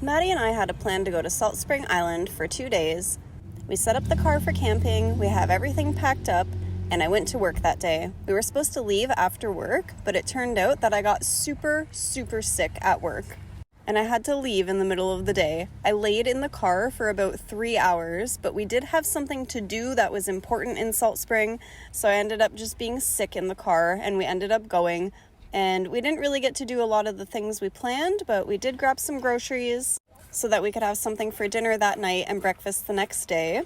Maddie and I had a plan to go to Salt Spring Island for 2 days. We set up the car for camping, we have everything packed up, and I went to work that day. We were supposed to leave after work, but it turned out that I got super sick at work, and I had to leave in the middle of the day. I laid in the car for about 3 hours, but we did have something to do that was important in Salt Spring, so I ended up just being sick in the car, and we ended up going. And we didn't really get to do a lot of the things we planned, but we did grab some groceries so that we could have something for dinner that night and breakfast the next day.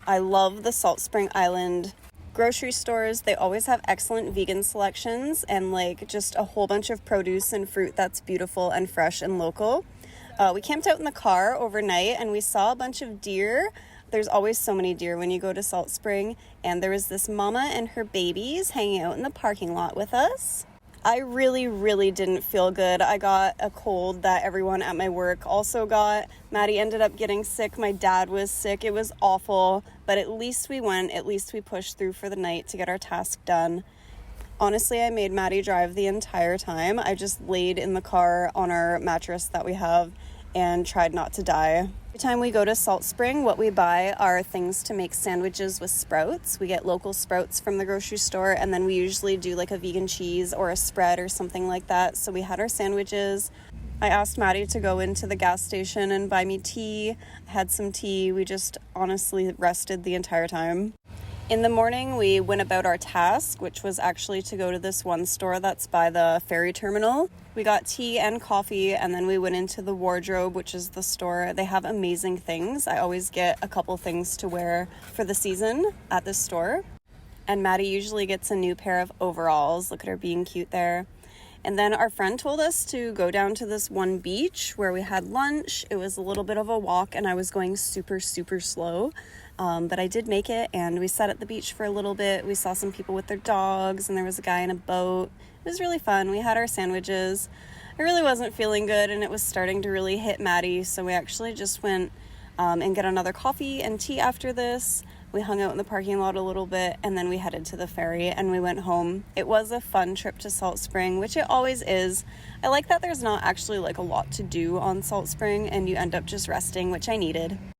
I love the Salt Spring Island grocery stores. They always have excellent vegan selections and just a whole bunch of produce and fruit that's beautiful and fresh and local. We camped out in the car overnight and we saw a bunch of deer. There's always so many deer when you go to Salt Spring, and there was this mama and her babies hanging out in the parking lot with us. I really didn't feel good. I got a cold that everyone at my work also got. Maddie ended up getting sick. My dad was sick. It was awful, but at least we went. At least we pushed through for the night to get our task done. Honestly, I made Maddie drive the entire time. I just laid in the car on our mattress that we have and tried not to die. Every time we go to Salt Spring, what we buy are things to make sandwiches with sprouts. We get local sprouts from the grocery store, and then we usually do a vegan cheese or a spread or something like that. So we had our sandwiches. I asked Maddie to go into the gas station and buy me tea. I had some tea. We just honestly rested the entire time. In the morning, we went about our task, which was actually to go to this one store that's by the ferry terminal. We got tea and coffee, and then we went into the wardrobe, which is the store. They have amazing things. I always get a couple things to wear for the season at this store. And Maddie usually gets a new pair of overalls. Look at her being cute there. And then our friend told us to go down to this one beach where we had lunch. It was a little bit of a walk, and I was going super slow. But I did make it, and we sat at the beach for a little bit. We saw some people with their dogs, and there was a guy in a boat. It was really fun. We had our sandwiches. I really wasn't feeling good, and it was starting to really hit Maddie, so we actually just went and get another coffee and tea after this. We hung out in the parking lot a little bit, and then we headed to the ferry, and we went home. It was a fun trip to Salt Spring, which it always is. I like that there's not actually a lot to do on Salt Spring, and you end up just resting, which I needed.